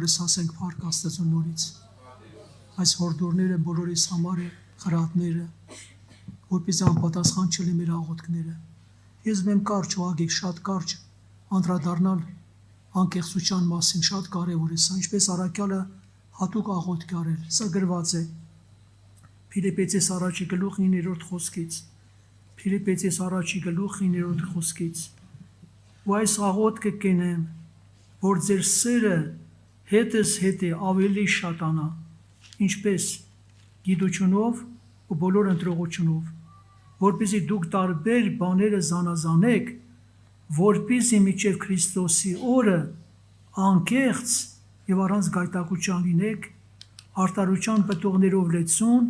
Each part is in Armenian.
բոլորս ասենք փառք Աստծուն նորից։ Այս հորդորները բոլորիս համար է, խրատները, որպեսզի անպատասխան չլի մեր աղոթքները։ Ես մեմ կարճ ուղղակի շատ կարճ անդրադառնալ անկեղծության մասին շատ կարևոր է սա, ինչպես առաքյալը հատուկ աղոթք արել։ Սա գրված է Փիլիպպեցիս առաջի գլուխ 9-րդ խոսքից։ Փիլիպպեցիս առաջի գլուխ 9-րդ խոսքից։ Ու այս աղոթքը կենեմ, որ ձեր սերը հետս հետ է ավելի շատանա, ինչպես գիտությունով ու բոլոր ընտրողությունով, որպեսզի դուք տարբեր բաները զանազանեք, որպեսզի մինչև Քրիստոսի օրը անկեղծ եւ առանց գայթակղության լինեք, արտարության պտուղներով լեցուն,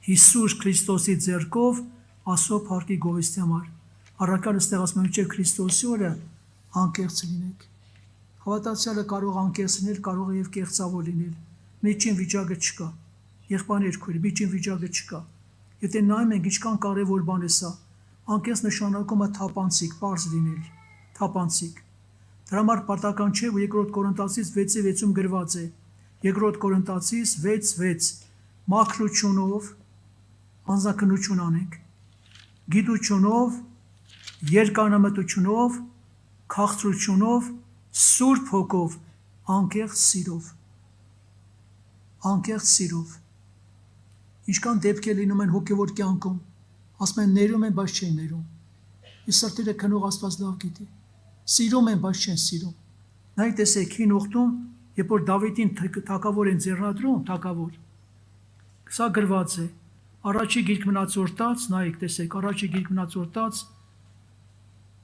Հիսուս Քրիստոսի ձեռքով Աստծո փառքի գովեստի համար։ Առաքյալը ստեղծում մինչև Քրիստոսի օրը անկեղծ լինեք։ Հավատացյալը կարող անկեղծ լինել, կարող է եւ կեղծավոր լինել։ Միջին վիճակը չկա։ Եղբայրներ քույր, միջին վիճակը չկա։ Եթե նայում ենք ինչքան կարևոր բան է սա, անկեղծ նշանակում է թափանցիկ, པարզ լինել, թափանցիկ։ Դրա համար պարտական չէ, որ 2 Կորինթացիս 6:6-ում գրված է։ 2 Կորինթացիս 6:6 մաքրությունով անձնականություն անենք, գիտությունով, երկանամտությունով, քաղցրությունով, Սուրբ Հոգով, անկեղծ սիրով։ Անկեղծ սիրով։ Ինչքան դեպքեր լինում են հոգևոր կյանքում, ասում են ներում են, բայց չեն ներում։ Իսկ սրտերը քնող Աստված լավ գիտի։ Սիրում են, բայց չեն սիրում։ Նայեք, տեսեք, Հին Ուխտում, երբ որ Դավիթին թագավոր են ձեռնադրում, թագավոր, սա գրված է։ Առաջի գիրք մնացորդած, նայեք, տեսեք, առաջի գիրք մնացորդած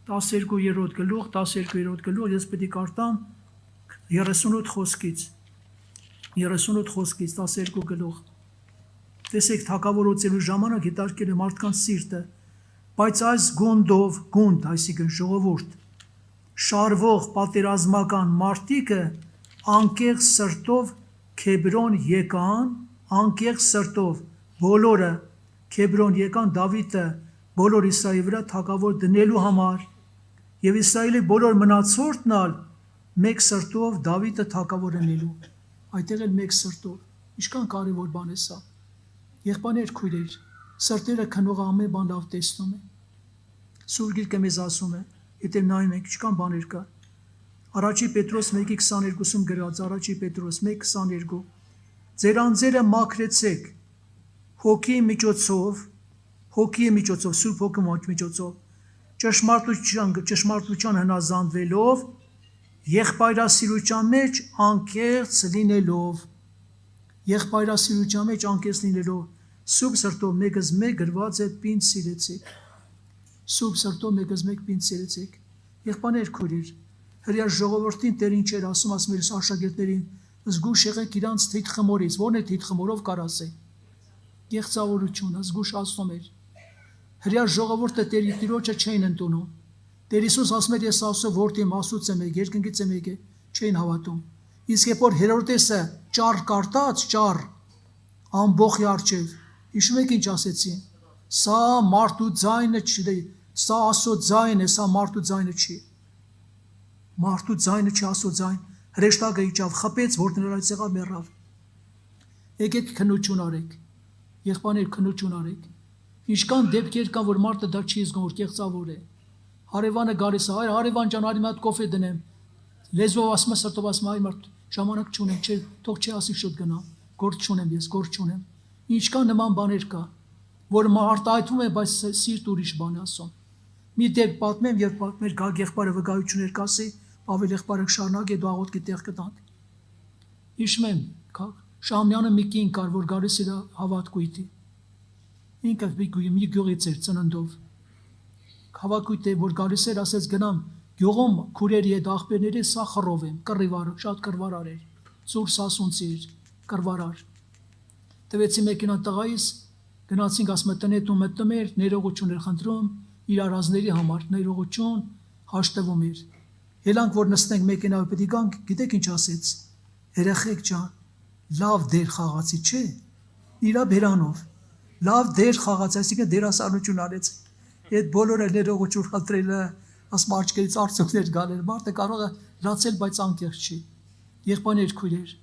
12-րդ գլուխ, 12-րդ գլուխ, ես պետք է կարդամ 38 խոսքից, 38 խոսքից 12 գլուխ։ Տեսեք, թագավորացելու ժամանակ հետարկել է մարդկանց սիրտը, բայց այս գունդով, գունդ, այսինքն ժողովուրդ, շարվող պատերազմական մարդիկը անկեղծ սրտով Քեբրոն եկան, անկեղծ սրտով բոլորը Քեբրոն եկան Դավիթը բոլոր Իսրայելի վրա թագավոր դնելու համար, եւ Իսրայելի բոլոր մնացորդն ալ մեկ սրտով Դավիթը թագավոր անելու։ Այդտեղ էլ մեկ սրտով։ Ինչքան կարևոր բան է սա։ Եղբայրներ քույրեր, սրտերը քնող ամեն բան լավ տեսնում է։ Սուրբ Գիրքը մեզ ասում է, եթե նայում եք, ինչքան բաներ կա։ Առաջի Պետրոս 1:22-ում գրած, առաջի Պետրոս 1:22 ձեր անձերը մաքրեցեք հոգի միջոցով, Սուրբ Հոգու միջոցով, ճշմարտության հնազանդվելով, եղբայրասիրության մեջ անկեղծ լինելով, սուրբ սրտով մեկս մեկ գրված է պինդ սիրեցեք, սուրբ սրտով մեկս մեկ պինդ սիրեցեք։ Եղբայրներ քույրեր, հրյա ժողովրդին Տեր ինչ էր ասում, ասում էր աշակերտներին, զգուշ եղեք իրանց թիթխմորից, ո՞րն է թիթխմորով կարաս է։ Գեղձավորությունը, զգուշ ասում էր։ Հրյա ժողովուրդը Տերի Տիրոջը չէին ընդունում։ Տեր Հիսուս ասում էր, ես Աստծո որդի եմ, Աստծուց եմ եկել, երկնքից եմ եկել, չէին հավատում։ Իսկ երբ որ Հերովդեսը ճառ կարտած, ճառ ամբողջի առջև, հիշում եք ինչ ասեցին։ Սա մարդու ձայնը չի, սա Աստծո ձայն է, սա մարդու ձայնը չի։ Մարդու ձայնը չի, Աստծո ձայն։ Հրեշտակը իջավ, խփեց, որ նրանց եղավ մեռավ։ Եկեք քննություն արեք։ Եղբայրներ քննություն արեք։ Ինչքան դեպքեր կան, որ մարդը դա չի զգում, որ կեղծավոր է։ Հարևանը գալիս է, հարևան ջան, արի մի հատ կոֆե դնեմ։ Լեզվով ասում է, սրտով ասում է, այ մարդ ժամանակ չունեմ, չէ, թող չի ասի շուտ գնա։ Գործ չունեմ ես, գործ չունեմ։ Ինչքան նման բաներ կա, որ արտահայտվում է, բայց սիրտ ուրիշ բան է ասում։ Մի դեպք պատմեմ, երբ մեր եղբայրը վկայություններ կասի, ավել եղբայրը շարունակի, դու աղոթքի տեղ կտանք։ Հիշում եմ, Շամյանը մի կին կար, որ գալիս էր հավատքույթի։ Ինքը մի գյուղից էր ծննդով։ Հավատքույթ է, որ գալիս էր, ասեց գնամ գյուղում քուրերի հետ աղբերների սա խռով եմ, կռիվար, շատ կռվարար էր։ Ծուր սասունցի էր, կռվարար։ Տվեցի մեքենա տղայիս, գնացինք ասում է տնետում մտնում էր, ներողություն էր խնդրում իր արազների համար, ներողություն հաշտվում էր։ Ելանք որ նստենք մեքենայով պետք է գանք, գիտեք ինչ ասեց։ Երեխեք ջան, լավ դեր խաղացի, չէ։ Իրա բերանով լավ դեր խաղաց, այսինքն դերասանություն արեց։ Այդ բոլորը ներողություն խնդրելը, ասում աչքերից արցունքներ գալել, մարդը կարող է լացել, բայց անկեղծ չի։ Եղբայրներ, քույրեր,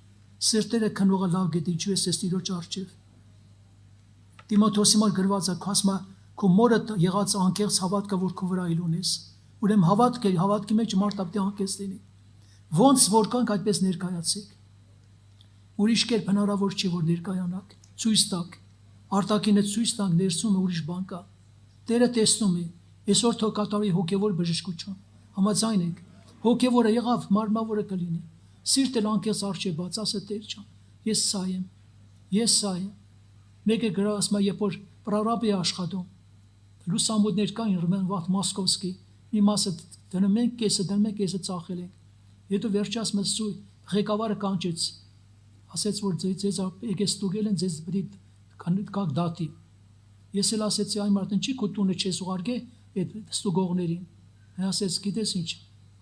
սրտերը քնողը լավ գիտի ինչու է Տիրոջ առջև։ Տիմոթեոսի մոտ գրված է, ասում է, քո մորը եղած անկեղծ հավատքը, որ քո վրա իլ ունես։ Ուրեմն հավատքի մեջ մարդը պետք է անկեղծ լինի։ Ոնց որ կանք այդպես ներկայացեք։ Ուրիշ կերպ հնարավոր չի որ ներկայանաք, ցույց տաք։ Արտաքինը ցույց տանք, ներսում ուրիշ բան կա։ Տերը տեսնում է, այսօր թող կատարի հոգևոր բժշկություն։ Համաձայն եք, հոգևորը եղավ, մարմնավորը կլինի։ Սիրտը անկեղծ առջև բաց, ասա Տեր ջան, ես սա եմ, ես սա եմ։ Մեկը գրասում է, երբ որ պրարաբ է աշխատում, լուսամուտներ կային Ռուբեն Վատ Մոսկովսկի, մի մասը դնում ենք, կեսը ծախել ենք։ Հետո վերջացում է սույ, ղեկավարը կանչեց, ասեց, որ ձեզ եկես ստուգել են, ձեզ պետք կակ դատի։ Ես էլ ասեցի, այն մարդն չի քո տունը չես ուղարկե այդ ստուգողներին։ Նա ասեց, գիտես ինչ,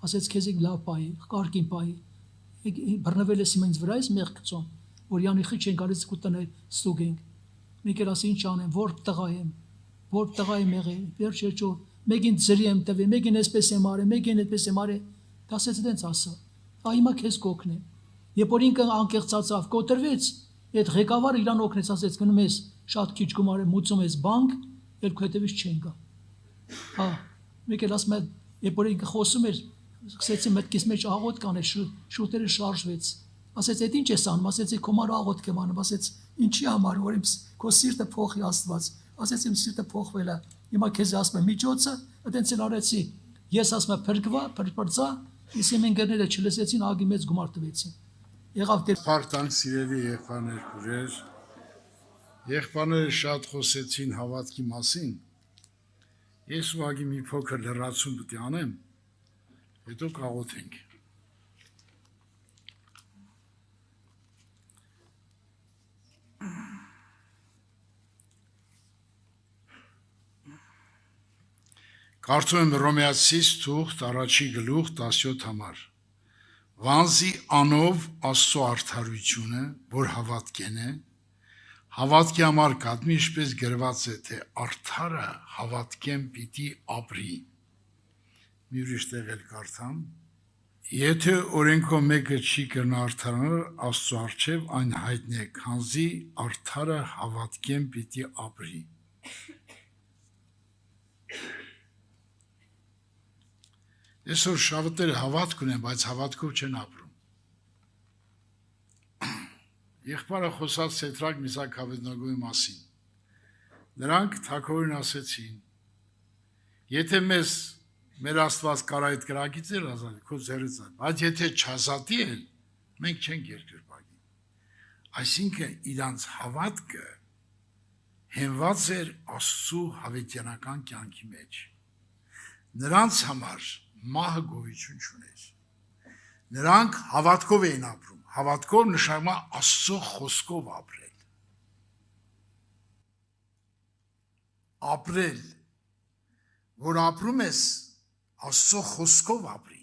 ասեց, քեզ լավ պահի, կարգին պահի։ Բռնվել ես ինձ վրա ես մեղ գցում, որ յանիխի չեն գալիս կուտնել ստուգենք։ Մեկ էլ ասի, ինչ անեմ, որ տղա եմ եղել, վերջերջո, մեկին ձրի եմ տվել, մեկին այսպես եմ արել, մեկին այդպես եմ արել, դա ասեց դենց ասա, հիմա քեզ կօգնեմ։ Երբ որ ինքը անկեղծացավ, կոտրվեց, այդ ղեկավարը իրան օգնեց, ասեց, գնում ես շատ քիչ գումար մուծում ես բանկ, երկու հետևից չեն գա։ Մեկ էլ ասում է, երբ որ ինքը խոսում էր, սկսեցի մտքիս մեջ աղոթք անել, շուտերը շարժվեց։ Ասեց, այդ ինչ ես անում, ասեցի, քո համար աղոթք եմ անում, ասեց, ինչի համար, որ իմ քո սիրտը փոխի Աստված։ Ասեց, իմ սիրտը փոխվել է։ Հիմա քեզ ասում եմ միջոցը, այդտենց էլ արեցի։ Ես ասում եմ փրկվա, իսկ իմ ընկերները չլսեցին, ագի մեծ գումար տվեցին։ Եղավ դեր Փարտանք սիրելի եղբայրներ, քույրեր, եղբայրները շատ խոսեցին հավատքի մասին։ Ես ուղղակի մի փոքր լրացում պետք է անեմ, հետո կաղոթենք։ Կարդում եմ Հռոմեացիս թուղթ առաջի գլուխ 17 համար։ Վանզի անով Աստծո արդարությունը, որ հավատքեն է, հավատքի համար կազմի, ինչպես գրված է, թե արդարը հավատքեն պիտի ապրի։ Մի ուրիշ տեղ էլ կարդամ. Եթե օրենքով մեկը չի կրնա արդարանալ Աստծո առջև, այն հայտնի է, քանզի արդարը հավատքեն պիտի ապրի։ Այսօր շատերը հավատք ունեն, բայց հավատքով չեն ապրում։ Եղբայրը խոսած Սեդրակ Միսակ Ավեդնագոյի մասին։ Նրանք թագավորին ասեցին. եթե մեր Աստված կարա այդ կրակից էլ ազատի, քո ձեռից է, բայց եթե չազատի էլ, մենք չենք երկրպագի։ Այսինքն իրանց հավատքը հենված էր Աստծո հավիտյանական կյանքի մեջ։ Նրանց համար մահը գոյություն չուներ։ Նրանք հավատքով էին ապրում։ Հավատքով նշանակում է Աստծո խոսքով ապրել։ Ապրել, որ ապրում ես, Աստծո խոսքով ապրի։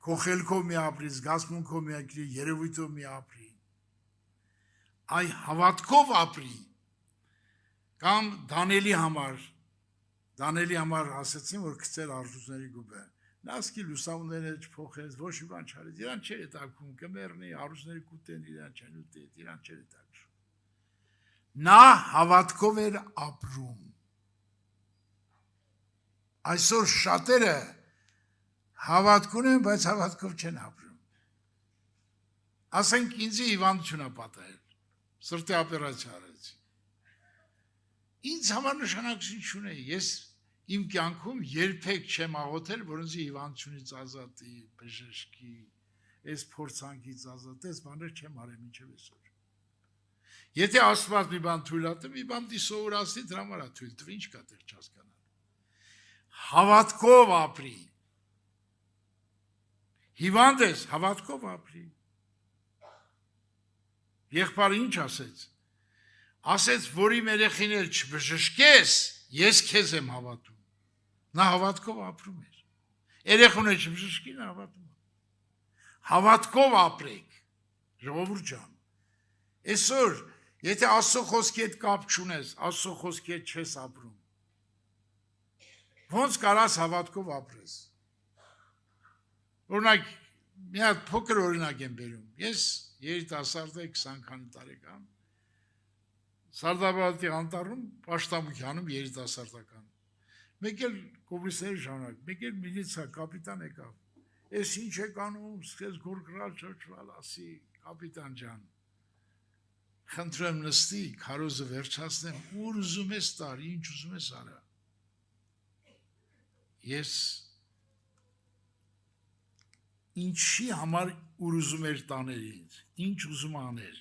Քո խելքով մի ապրի, զգացմունքով մի ապրի, երևույթով մի ապրի։ Այ հավատքով ապրի։ Կամ Դանիելի համար ասեցին, որ գցել արժույթների գուբը։ Նա ասքի լուսամուտները չփոխեց, ոչ մի բան չարեց։ Իրան չէր հետաքրքրում, կմեռնի, արժույթների կուտեն, իրան չեն ուտել, իրան չէր հետաքրքրում։ Նա հավատքով էր ապրում։ Այսօր շատերը հավատք ունեն, բայց հավատքով չեն ապրում։ Ասենք ինձ հիվանդություն է պատահել, սրտի օպերացիա արեցի։ Ինձ համար նշանակություն չունի, ես իմ կյանքում երբեք չեմ աղոթել, որ ինձ հիվանդությունից ազատի, բժշկի, այս փորձանքից ազատի, այս բաներ չեմ արել մինչև այսօր։ Եթե Աստված մի բան թույլ ատի, մի բան դի սովորացնի, դրա համար է թույլ տվի, ինչ կա դեռ չհասկանալ։ Հավատքով ապրի։ Հիվանդ ես, հավատքով ապրի։ Եղբայրը ինչ ասեց։ Ասեց, որի երեխին էլ չբժշկես, ես քեզ եմ հավատում։ Նա հավատքով ապրում էր։ Երեխուն էլ չբժշկի, նա հավատում է։ Հավատքով ապրեք, ժողովուրդ ջան։ Այսօր, եթե Աստծո խոսքի հետ կապ չունես, Աստծո խոսքի հետ չես ապրում, ոնց կարաս հավատքով ապրես։ Օրինակ, մի հատ փոքր օրինակ եմ բերում։ Ես երիտասարդ եմ 20 քանի տարեկան։ Սարդաբադի անտառում պաշտամունքի անում երիտասարդական։ Մեկ էլ կոմիսարի ժամանակ, մեկ էլ միլիցիա կապիտան եկավ։ Ես ինչ եք անում, սկսեց գորգրալ չոչվալ, ասի կապիտան ջան։ Խնդրեմ նստի, քարոզը վերջացնեմ, ուր ուզում ես տար, ինչ ուզում ես արա։ Ես ինչի համար ուր ուզում էր տաներ ինձ, ինչ ուզում աներ։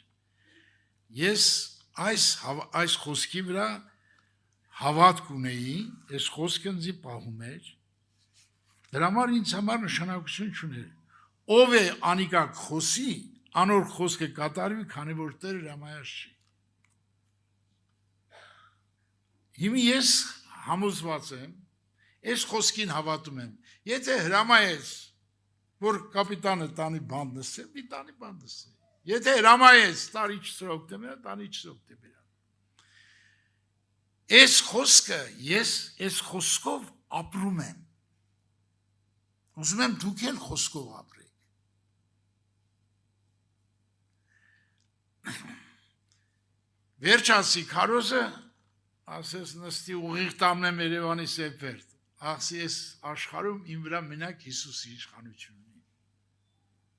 Ես այս խոսքի վրա հավատք ունեի, այս խոսքը ինձ պահում էր, դրա համար ինձ համար նշանակություն չուներ։ Ով է անիկա խոսի, անոր խոսքը կատարվի, քանի որ Տերը հրամայած չի։ Հիմա ես համոզված եմ, այս խոսքին հավատում եմ։ Եթե հրամայես, որ կապիտանը տանի բանդ նստի, մի տանի բանդ նստի։ Եթե հրամայես, տարի 4 օկտեմբեր, տանի 4 օկտեմբեր։ Այս խոսքը, ես այս խոսքով ապրում եմ։ Ուզում եմ դուք էլ խոսքով ապրեք։ Վերջացի քարոզը, ասես նստի ուղիղ տամնեմ Երևանի Սեպերտ, ասի ես աշխարհում իմ վրա մենակ Հիսուսի իշխանությունն ունի։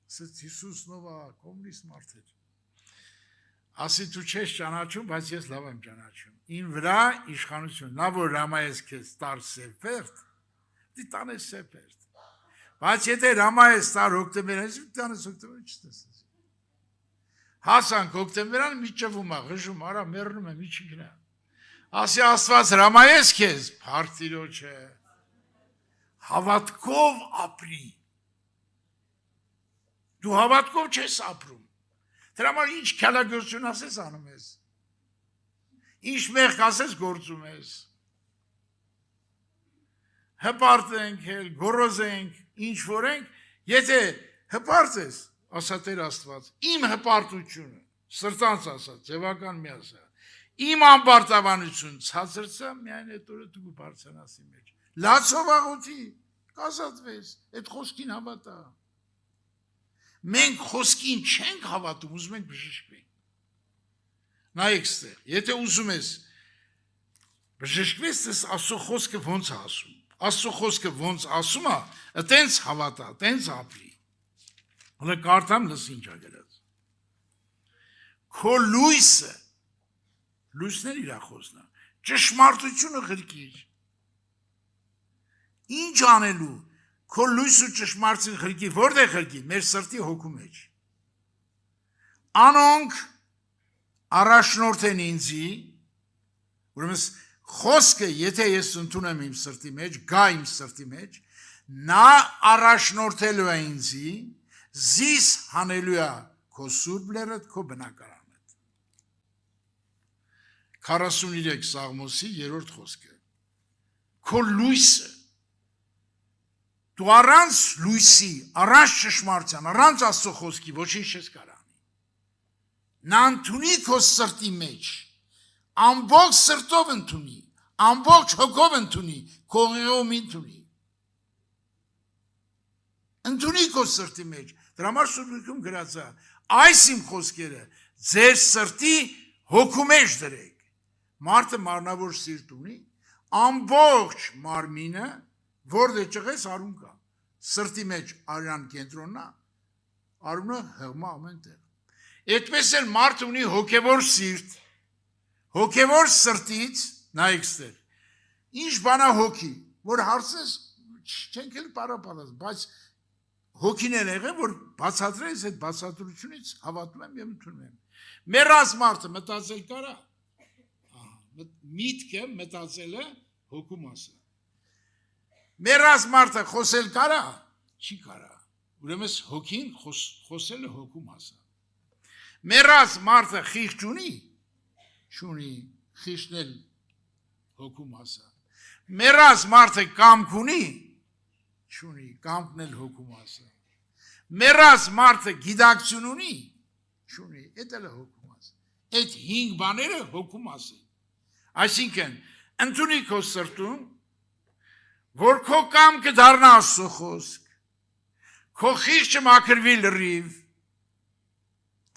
Ասեց Հիսուսն ով է, կոմունիստ մարդ էր։ Ասի դու չես ճանաչում, բայց ես լավ եմ ճանաչում։ Իմ վրա իշխանություն, նա որ հրամայես քեզ տար Սեպերտ, դի տանես Սեպերտ։ Բայց եթե հրամայես տար օկտեմբերից, տանես օկտեմբեր չտեսես։ Հասանք օկտեմբերան մի ճվում է, ղժում, արա մեռնում եմ, ինչի գնա։ Ասի Աստված հրամայես քեզ, փառք Տիրոջը։ Հավատքով ապրի։ Դու հավատքով չես ապրում։ Դրա համար ինչ քալագործություն ասես անում ես։ Ինչ մեղք ասես գործում ես։ Հպարտ ենք, գոռոզ ենք, ինչ որ ենք, եթե հպարտ ես, ասա Տեր Աստված, իմ հպարտությունը, սրտանց ասա, ձևական մի ասա, իմ անբարտավանություն ցածրցա, միայն այդ օրը դու բարձրանաս իմ մեջ։ Լացով աղոթի, կազատվես, այդ խոսքին հավատա։ Մենք խոսքին չենք հավատում, ուզում ենք բժշկվենք։ Նայեք ստեղ, եթե ուզում ես բժշկվես, ես Աստծո խոսքը ոնց է ասում։ Աստծո խոսքը ոնց ասում է, այտենց հավատա, այտենց ապրի։ Հələ կարդամ լս ինչ է գրած։ Քո լույսը, լույսներ իր խոսնա, ճշմարտությունը ղրկիր։ Ինչ անելու, քո լույսը ճշմարտությունը ղրկիր, որտեղ ղրկիր, մեր սրտի հոգու մեջ։ Անոնք առաջնորդ են ինձի, ուրեմն խոսքը, եթե ես ընդունեմ իմ սրտի մեջ, գա իմ սրտի մեջ, նա առաջնորդելու է ինձի, զիս հանելու է քո սուրբ լերդ, քո բնակարանդ։ 43 Սաղմոսի 3-րդ խոսքը։ Քո լույսը, դու առանց լույսի, առանց ճշմարտության, առանց Աստծո խոսքի ոչինչ չես կարող անել։ Նա ընդունի քո սրտի մեջ, ամբողջ սրտով ընդունի, ամբողջ հոգով ընդունի, քո ուղեղով ընդունի։ Ընդունի քո սրտի մեջ, դրա համար Սուրբում գրած է, այս իմ խոսքերը ձեր սրտի հոգու մեջ դրեք։ Մարդը մարմնավոր սիրտ ունի, ամբողջ մարմինը, որտեղ ճղես արուն կա, սրտի մեջ արյան կենտրոնն է, արունը հղմա ամեն տեղ։ Այդպես էլ մարդ ունի հոգևոր սիրտ, հոգևոր սրտից, նայեք ստեղ, ինչ բան է հոգի, որ հարցես չենք էլ պարապալած, բայց հոգին էլ եղել, որ բացատրես այդ բացատրությունից հավատում եմ և ընդունում եմ։ Մեռած մարդը մտածել կարա, միտքը մտածելը հոգու մասը։ Մեռած մարդը խոսել կարա, չի կարա, ուրեմն հոգին խոսելը հոգու մասը։ Մեռած մարդը խիղճ ունի, չունի, խիղճն էլ հոգու մասը։ Մեռած մարդը կամք ունի, չունի, կամքն էլ հոգու մասը։ Մեռած մարդը գիտակցություն ունի, չունի, էդ էլ է հոգու մասը։ Այդ 5 բաները հոգու մասը։ Այսինքն, ընդունի քո սրտում, որ քո կամքը դառնա Աստծո խոսք, քո խիղճը մաքրվի լրիվ,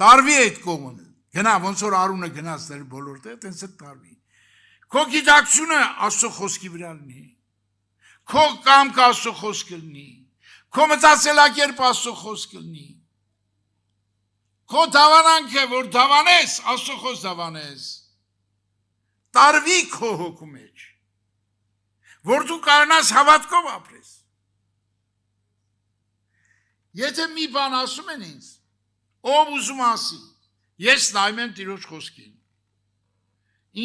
տարվի այդ կողմը, գնա ոնց որ Արունը գնաց դեր բոլոր տեղ, տենց է տարվի։ Քո գիտակցությունը Աստծո խոսքի վրա լինի, քո կամքը Աստծո խոսքը լինի, քո մտածելակերպը Աստծո խոսքը լինի, քո դավանանքը, որ դավանես, Աստծո խոսք դավանես, տարվի քո հոգու մեջ, որ դու կարողանաս հավատքով ապրես։ Եթե մի բան ասում են ինձ, ով ուզում ասի, ես նայում եմ Տիրոջ խոսքին,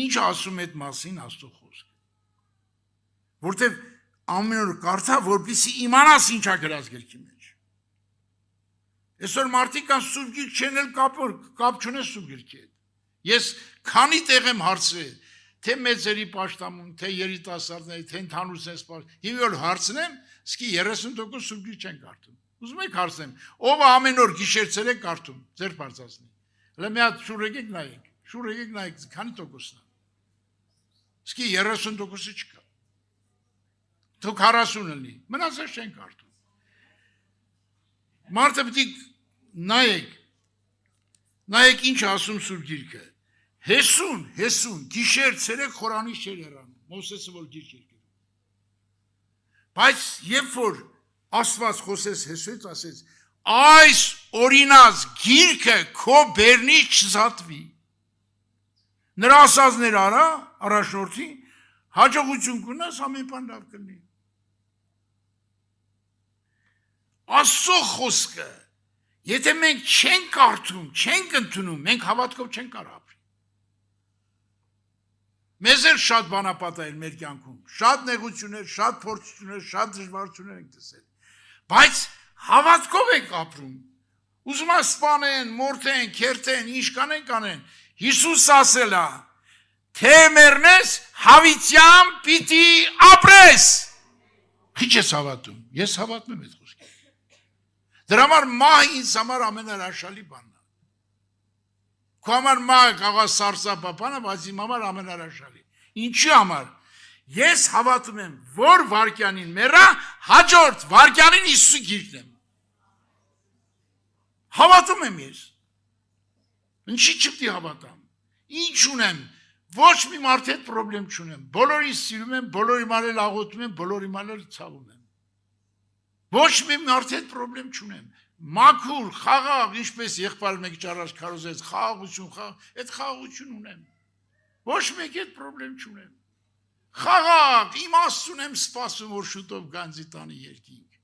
ինչ ասում այդ մասին Աստծո խոսքը, որտև ամեն օր կարդա, որպեսզի իմանաս ինչ է գրած գրքի մեջ։ Այսօր մարդիկ կան սուրբ գիրք չեն էլ կապ չունեն սուրբ գրքի հետ։ Ես քանի տեղ եմ հարցրել, թե մեծերի պաշտամուն, թե երիտասարդների, թե ընդհանուր սենս, հիմա որ հարցնեմ, իսկի 30% սուրբ գիրք չեն կարդում։ Ուզում եք հարցնեմ, ով ամեն օր գիշեր է կարդում, ձեր բարձրացնի։ Հələ մի հատ շուր եկեք նայեք, քանի տոկոսն է։ Իսկի 30%-ը չկա։ Դուք 40 լինի, մնացած չեն կարդում։ Մարդը պիտի նայեք ինչ ասում սուրբ գիրքը։ Հեսուն, գիշեր ցերեկ խորանից չէր հեռանում, Մովսեսը որ գիրք էր գրում։ Բայց երբ որ Աստված խոսեց Հեսուից, ասեց, այս օրինած գիրքը քո բերնից չզատվի։ Նրա ասածներ արա, առաջնորդի, հաջողություն կունես, ամեն բան լավ կլինի։ Աստծո խոսքը, եթե մենք չենք կարդում, չենք ընդունում, մենք հավատքով չենք կարող ապրել։ Մեզ էլ շատ բանապատահել մեր կյանքում, շատ նեղություններ, շատ փորձություններ, շատ դժվարություններ ենք տեսել, բայց հավատքով ենք ապրում։ Ուզում է սպանեն, մորթեն, քերթեն, ինչ կանեն։ Հիսուս ասել է, թե մեռնես, հավիտյան պիտի ապրես։ Ինչ ես հավատում։ Ես հավատում եմ այդ խոսքին։ Դրա համար մահը ինձ համար ամենահրաշալի բանն է։ Քո համար մահը կարող է սարսափապանը, բայց իմ համար ամենահրաշալի։ Ինչի համար։ Ես հավատում եմ, որ վարքյանին մեռա, հաջորդ վարքյանին Հիսուսի գիրքն եմ։ Հավատում եմ ես։ Ինչի չպետք է հավատամ։ Ինչ ունեմ, ոչ մի մարդ հետ խնդրեմ չունեմ։ Բոլորին սիրում եմ, բոլորի մալել աղոթում եմ, բոլորի մալել ցավում եմ։ Ոչ մի մարդ հետ խնդրեմ չունեմ։ Մաքուր, խաղաղ, ինչպես եղբայրը մեկ ճառաշ քարոզեց, խաղաղություն, այդ խաղաղություն ունեմ։ Ոչ մեկ հետ խնդրեմ չունեմ։ Խաղաղ, իմաստ ունեմ, սպասում որ շուտով գանձի տանի երկինք։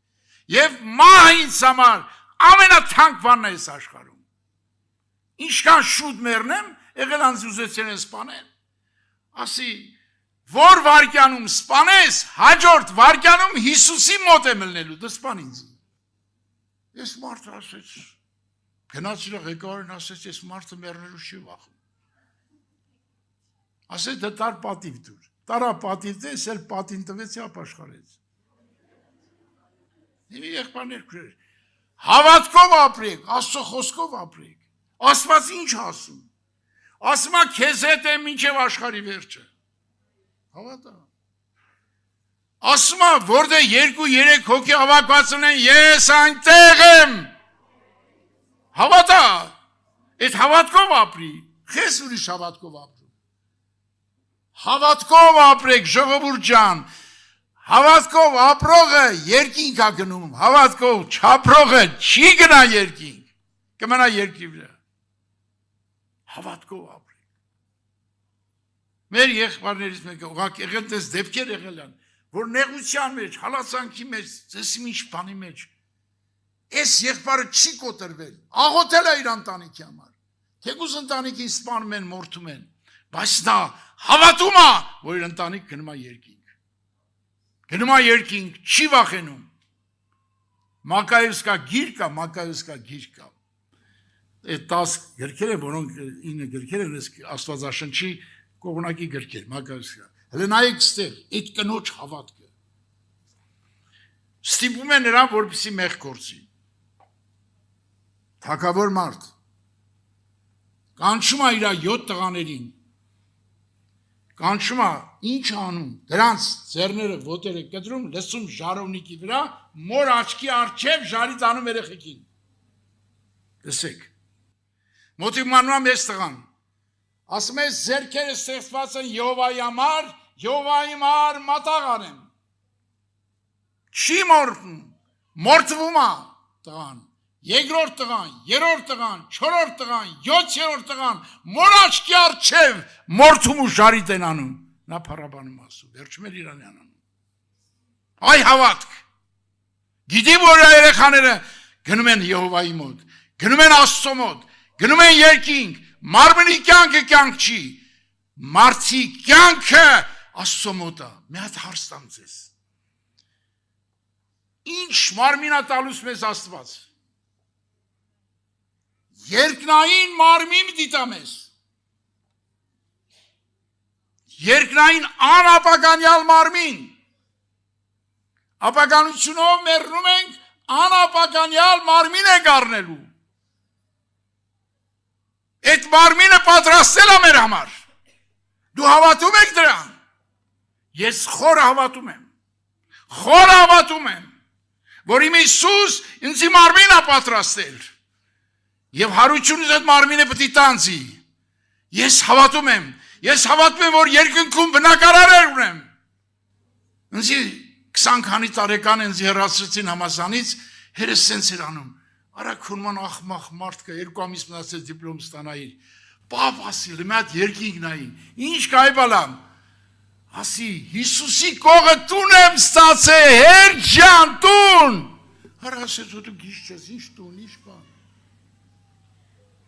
Եվ մահը ինձ համար ամենաթանկ բանն է այս աշխարհում։ Ինչքան շուտ մեռնեմ, եղել անձ ուզեցել են սպանել։ Ասի, որ վարքյանում սպանես, հաջորդ վարքյանում Հիսուսի մոտ է մլնելու, դե սպան ինձ։ Ես մարդը ասեց, գնաց իր ղեկավարին ասեց, ես մարդը մեռնելու չի վախում։ Ասեց, դե տար պատիվ դուր։ Տարա պատիվ դես, էլ պատին տվեց է ապաշխարեց։ Իմ եղբայրներ քրեր, հավատքով ապրեք, Աստծո խոսքով ապրեք։ Աստված ինչ ասում։ Ասում է քեզ հետ եմ մինչև աշխարհի վերջը։ Հավատա։ Ասում է որտե 2-3 հոգի հավաքված ունեն, ես այնտեղ եմ։ Հավատա։ Այդ հավատքով ապրի, քեզ ուրիշ հավատքով ապրի։ Հավատքով ապրեք, ժողովուրդ ջան, հավատքով ապրողը երկինք է գնում, հավատքով չապրողը չի գնա երկինք, կմնա երկրի վրա։ Հավատքով ապրեք։ Մեր եղբայրներից մեկը ուղղակի եղել դες դեպքեր եղել են, որ նեղության մեջ, հալածանքի մեջ, ծեսի ինչ բանի մեջ, այս եղբայրը չի կոտրվել, աղոթել է իր ընտանիքի համար, թեկուզ ընտանիքին սպանում են, մորթում են, բայց նա հավատում է, որ իր ընտանիք գնում է երկինք։ Գնում է երկինք, չի վախենում։ Մակայևսկա գիրք կա։ Այդ 10 գրքեր են, որոնք 9 գրքեր են, Աստվածաշնչի կողմնակի գրքեր, Մակայևսկա։ Հələ նայեք ստեղ, այդ կնոջ հավատքը։ Ստիպում է նրան, որպեսզի մեղ գործի։ Թագավոր մարդ կանչում է իր 7 տղաներին, կանչում է, ինչ անում, դրանց ձեռները ոտերը կտրում, լսում ժարովնիկի վրա, մոր աչքի առջև ժարից անում երեխեքին։ Լսեք, մոտիկ մանում ես տղան, ասում ես ձեռքերը ստեղծված են Եհովայի համար, Եհովայի համար մատաղ անեմ։ Չի մորթում, մորթվում է տղան, երկրորդ տղան, երրորդ տղան, չորրորդ տղան, 7-րդ տղան, մոր աչքի առջև մորթում ու ժարիտ են անում։ Նա փառաբանում ասում, վերջում էլ իրան են անում։ Այ հավատք։ Գիտի որ երեխաները գնում են Եհովայի մոտ, գնում են Աստծո մոտ, գնում են երկինք, մարմնի կյանքը կյանք չի, մարդի կյանքը Աստծո մոտ է։ Մի հատ հարց տամ ձեզ։ Ինչ մարմինա տալուս մեզ Աստված։ Երկնային մարմին դիտամես։ Երկնային անապականյալ մարմին։ Ապականությունով մեռնում ենք, անապականյալ մարմին ենք առնելու։ Այդ մարմինը պատրաստել է մեր համար։ Դու հավատում եք դրան։ Ես խորը հավատում եմ։ Խորը հավատում եմ, որ իմ Հիսուս ինձ մարմին է պատրաստել։ Եվ հարությունից այդ մարմինը պետք է տանձի։ Ես հավատում եմ, որ երկնքում բնակարար ունեմ։ Ինձ 20 քանի տարեկան ինձ հեռացրեցին համալսարանից, հերս սենց էր անում։ Արա քունման ախմախ մարդ կա, 2 ամիս մնացել դիպլոմ ստանայիր։ Պապ ասիլ, մի հատ երկինք նայի։ Ինչ կայ բալամ։ Ասի, Հիսուսի կողը տուն եմ ստացել, հեր ջան, տուն։ Արա ասեց, դու գիշ չես, ինչ տուն, ինչ բան։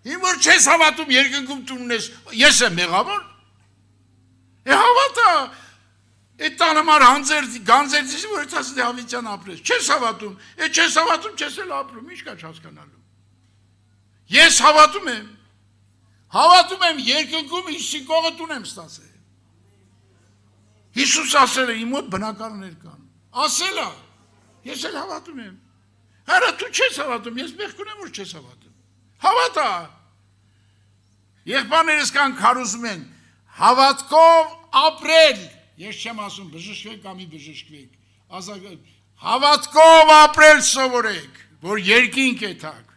Իմ որ չես հավատում երկնքում տունն ես, ես եմ մեղավոր։ Հավատա, այդ տանամար գանձերցիս, որ ես ասի հավիտյան ապրես, չես հավատում, չես հավատում, չես էլ ապրում, ինչ կա չհասկանալու։ Ես հավատում եմ երկնքում Հիսուսի կողը տուն եմ ստացել։ Հիսուս ասել է, իմ մոտ բնակարաններ կան, ասել է, ես էլ հավատում եմ։ Հələ դու չես հավատում, ես մեղք ունեմ, որ չես հավատում։ Հավատա, եղբայրներս կան քարոզում են, հավատքով ապրել, ես չեմ ասում բժշկվեք կամ բժշկվեք, հավատքով ապրել սովորեք, որ երկինք է թակ,